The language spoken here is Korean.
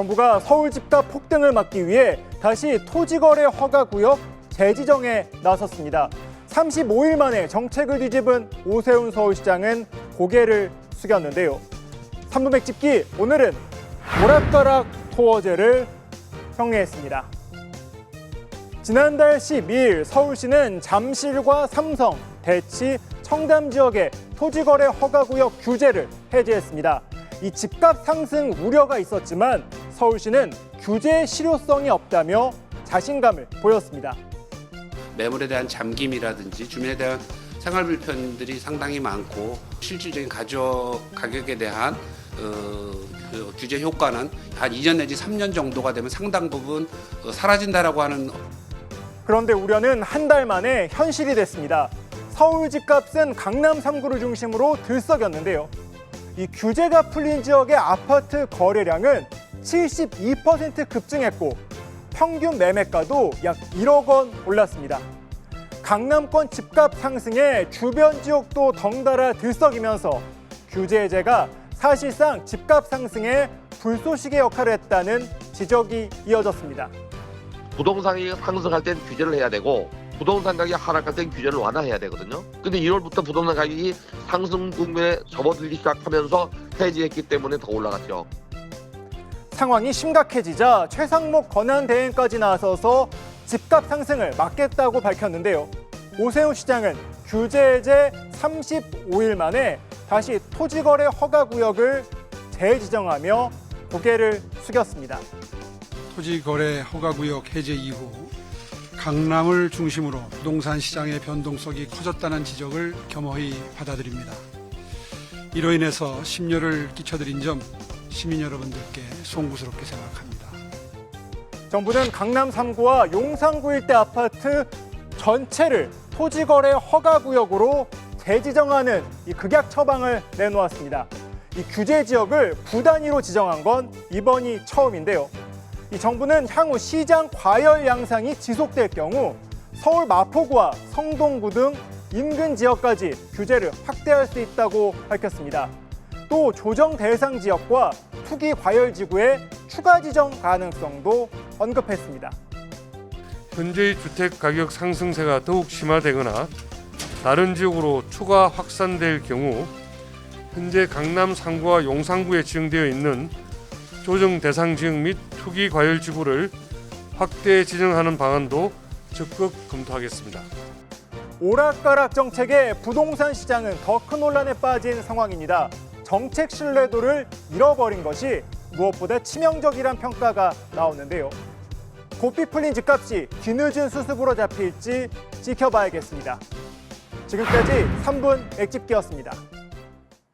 정부가 서울 집값 폭등을 막기 위해 다시 토지거래 허가구역 재지정에 나섰습니다. 35일 만에 정책을 뒤집은 오세훈 서울시장은 고개를 숙였는데요. 3부 맥집기, 오늘은 오락가락 토어제를 정리했습니다. 지난달 12일 서울시는 잠실과 삼성, 대치, 청담 지역의 토지거래 허가구역 규제를 해제했습니다. 이 집값 상승 우려가 있었지만 서울시는 규제의 실효성이 없다며 자신감을 보였습니다. 매물에 대한 잠김이라든지 주민에 대한 생활 불편들이 상당히 많고 실질적인 가격에 대한 그 규제 효과는 한 2년 내지 3년 정도가 되면 상당 부분 사라진다라고 하는. 그런데 우려는 한 달 만에 현실이 됐습니다. 서울 집값은 강남 3구를 중심으로 들썩였는데요. 이 규제가 풀린 지역의 아파트 거래량은 72% 급증했고 평균 매매가도 약 1억 원 올랐습니다. 강남권 집값 상승에 주변 지역도 덩달아 들썩이면서 규제 해제가 사실상 집값 상승에 불쏘시개 역할을 했다는 지적이 이어졌습니다. 부동산이 상승할 땐 규제를 해야 되고 부동산 가격이 하락할 땐 규제를 완화해야 되거든요. 근데 1월부터 부동산 가격이 상승 국면에 접어들기 시작하면서 해지했기 때문에 더 올라갔죠. 상황이 심각해지자 최상목 권한대행까지 나서서 집값 상승을 막겠다고 밝혔는데요. 오세훈 시장은 규제 해제 35일 만에 다시 토지거래 허가구역을 재지정하며 고개를 숙였습니다. 토지거래 허가구역 해제 이후 강남을 중심으로 부동산 시장의 변동성이 커졌다는 지적을 겸허히 받아들입니다. 이로 인해서 심려를 끼쳐드린 점 시민 여러분들께 송구스럽게 생각합니다. 정부는 강남 3구와 용산구 일대 아파트 전체를 토지거래 허가구역으로 재지정하는 이 극약 처방을 내놓았습니다. 이 규제 지역을 구 단위로 지정한 건 이번이 처음인데요. 이 정부는 향후 시장 과열 양상이 지속될 경우 서울 마포구와 성동구 등 인근 지역까지 규제를 확대할 수 있다고 밝혔습니다. 또 조정 대상 지역과 투기 과열 지구의 추가 지정 가능성도 언급했습니다. 현재의 주택 가격 상승세가 더욱 심화되거나 다른 지역으로 추가 확산될 경우 현재 강남 3구와 용산구에 지정되어 있는 조정 대상 지역 및 투기 과열 지구를 확대 지정하는 방안도 적극 검토하겠습니다. 오락가락 정책에 부동산 시장은 더 큰 혼란에 빠진 상황입니다. 정책 신뢰도를 잃어버린 것이 무엇보다 치명적이란 평가가 나오는데요. 고삐 풀린 집값이 뒤늦은 수습으로 잡힐지 지켜봐야겠습니다. 지금까지 3분 액집기였습니다.